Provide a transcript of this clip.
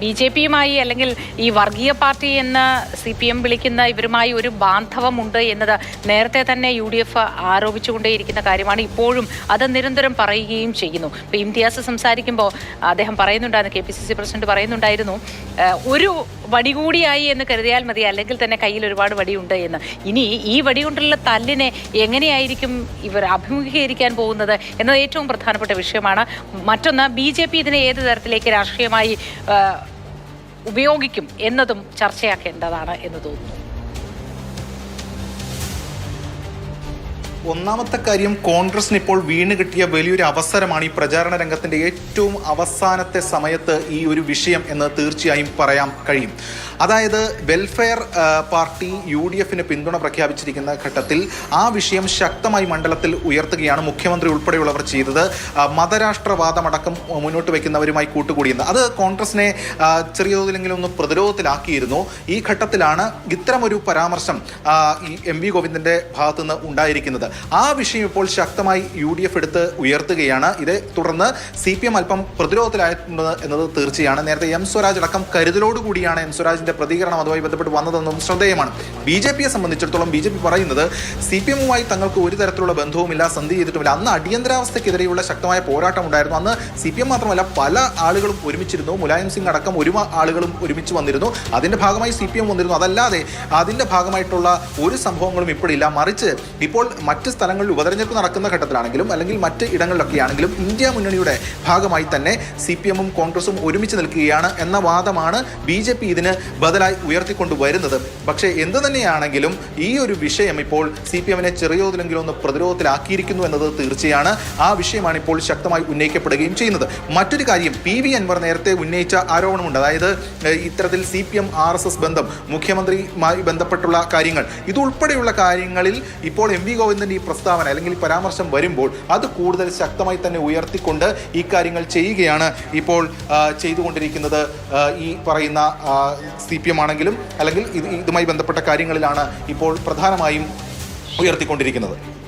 ബി.ജെ.പിയുമായി അല്ലെങ്കിൽ ഈ വർഗീയ പാർട്ടി എന്ന് CPM വിളിക്കുന്ന ഇവരുമായി ഒരു ബാന്ധവമുണ്ട് എന്നത് നേരത്തെ തന്നെ UDF ആരോപിച്ചുകൊണ്ടേയിരിക്കുന്ന കാര്യമാണ്. ഇപ്പോഴും അത് നിരന്തരം പറയുകയും ചെയ്യുന്നു. ഇപ്പോൾ ഇംതിയാസ് സംസാരിക്കുമ്പോൾ അദ്ദേഹം പറയുന്നുണ്ടായിരുന്നു, KPCC പ്രസിഡന്റ് പറയുന്നുണ്ടായിരുന്നു, ഒരു വടി കൂടിയായി എന്ന് കരുതിയാൽ മതി, അല്ലെങ്കിൽ തന്നെ കയ്യിൽ ഒരുപാട് വടിയുണ്ട് എന്ന്. ഇനി ഈ വടി കൊണ്ടുള്ള തല്ലിനെ എങ്ങനെയായിരിക്കും ഇവർ അഭിമുഖീകരിക്കാൻ പോകുന്നത് എന്നത് ഏറ്റവും പ്രധാനപ്പെട്ട വിഷയമാണ്. മറ്റൊന്ന്, BJP ഇതിനെ ഏത് തരത്തിലേക്ക് രാഷ്ട്രീയമായി ഉപയോഗിക്കും എന്നതും ചർച്ചയാക്കേണ്ടതാണ് എന്ന് തോന്നുന്നു. ഒന്നാമത്തെ കാര്യം, കോൺഗ്രസിന് ഇപ്പോൾ വീണ് കിട്ടിയ വലിയൊരു അവസരമാണ് ഈ പ്രചാരണ രംഗത്തിന്റെ ഏറ്റവും അവസാനത്തെ സമയത്ത് ഈ ഒരു വിഷയം എന്ന് തീർച്ചയായും പറയാൻ കഴിയും. അതായത് വെൽഫെയർ പാർട്ടി UDFന് പിന്തുണ പ്രഖ്യാപിച്ചിരിക്കുന്ന ഘട്ടത്തിൽ ആ വിഷയം ശക്തമായി മണ്ഡലത്തിൽ ഉയർത്തുകയാണ് മുഖ്യമന്ത്രി ഉൾപ്പെടെയുള്ളവർ ചെയ്തത്. മതരാഷ്ട്രവാദമടക്കം മുന്നോട്ട് വയ്ക്കുന്നവരുമായി കൂട്ടുകൂടിയെന്ന് അത് കോൺഗ്രസിനെ ചെറിയ തോതിലെങ്കിലും ഒന്ന് പ്രതിരോധത്തിലാക്കിയിരുന്നു. ഈ ഘട്ടത്തിലാണ് ഇത്തരമൊരു പരാമർശം ഈ MV ഗോവിന്ദന്റെ ഭാഗത്തുനിന്ന് ഉണ്ടായിരിക്കുന്നത്. ആ വിഷയം ഇപ്പോൾ ശക്തമായി UDF എടുത്ത് ഉയർത്തുകയാണ്. ഇതേ തുടർന്ന് CPM അല്പം പ്രതിരോധത്തിലായിട്ടുണ്ട് എന്നത് തീർച്ചയാണ്. നേരത്തെ M സ്വരാജ് അടക്കം കരുതലോടുകൂടിയാണ് M സ്വരാജിന്റെ പ്രതികരണം അതുമായി ബന്ധപ്പെട്ട് വന്നതെന്നും ശ്രദ്ധേയമാണ്. BJPയെ സംബന്ധിച്ചിടത്തോളം BJP പറയുന്നത് CPMുമായി തങ്ങൾക്ക് ഒരു തരത്തിലുള്ള ബന്ധവുമില്ല, സന്ധി ചെയ്തിട്ടുമില്ല. അന്ന് അടിയന്തരാവസ്ഥയ്ക്കെതിരെയുള്ള ശക്തമായ പോരാട്ടം ഉണ്ടായിരുന്നു. അന്ന് CPM മാത്രമല്ല പല ആളുകളും ഒരുമിച്ചിരുന്നു. മുലായം സിംഗ് അടക്കം ഒരു ആളുകളും ഒരുമിച്ച് വന്നിരുന്നു. അതിന്റെ ഭാഗമായി CPM വന്നിരുന്നു. അതല്ലാതെ അതിന്റെ ഭാഗമായിട്ടുള്ള ഒരു സംഭവങ്ങളും ഇപ്പോഴില്ല. മറിച്ച് ഇപ്പോൾ മറ്റ് സ്ഥലങ്ങളിൽ ഉപതെരഞ്ഞെടുപ്പ് നടക്കുന്ന ഘട്ടത്തിലാണെങ്കിലും അല്ലെങ്കിൽ മറ്റ് ഇടങ്ങളിലൊക്കെ ആണെങ്കിലും ഇന്ത്യ മുന്നണിയുടെ ഭാഗമായി തന്നെ CPMും കോൺഗ്രസും ഒരുമിച്ച് നിൽക്കുകയാണ് എന്ന വാദമാണ് BJP ഇതിന് ബദലായി ഉയർത്തിക്കൊണ്ടുവരുന്നത്. പക്ഷേ എന്തു തന്നെയാണെങ്കിലും ഈ ഒരു വിഷയം ഇപ്പോൾ CPMനെ ചെറിയോതിലെങ്കിലും ഒന്ന് പ്രതിരോധത്തിലാക്കിയിരിക്കുന്നു എന്നത് തീർച്ചയാണ്. ആ വിഷയമാണ് ഇപ്പോൾ ശക്തമായി ഉന്നയിക്കപ്പെടുകയും ചെയ്യുന്നത്. മറ്റൊരു കാര്യം, PV അൻവർ നേരത്തെ ഉന്നയിച്ച ആരോപണമുണ്ട്. അതായത് ഇത്തരത്തിൽ CPM RSS ബന്ധം, മുഖ്യമന്ത്രിയുമായി ബന്ധപ്പെട്ടുള്ള കാര്യങ്ങൾ, ഇതുൾപ്പെടെയുള്ള കാര്യങ്ങളിൽ ഇപ്പോൾ MV ഗോവിന്ദന്റെ ഈ പ്രസ്താവന അല്ലെങ്കിൽ പരാമർശം വരുമ്പോൾ അത് കൂടുതൽ ശക്തമായി തന്നെ ഉയർത്തിക്കൊണ്ട് ഈ കാര്യങ്ങൾ ചെയ്യുകയാണ് ഇപ്പോൾ ചെയ്തുകൊണ്ടിരിക്കുന്നത്. ഈ പറയുന്ന CPM ആണെങ്കിലും അല്ലെങ്കിൽ ഇതുമായി ബന്ധപ്പെട്ട കാര്യങ്ങളിലാണ് ഇപ്പോൾ പ്രധാനമായും ഉയർത്തിക്കൊണ്ടിരിക്കുന്നത്.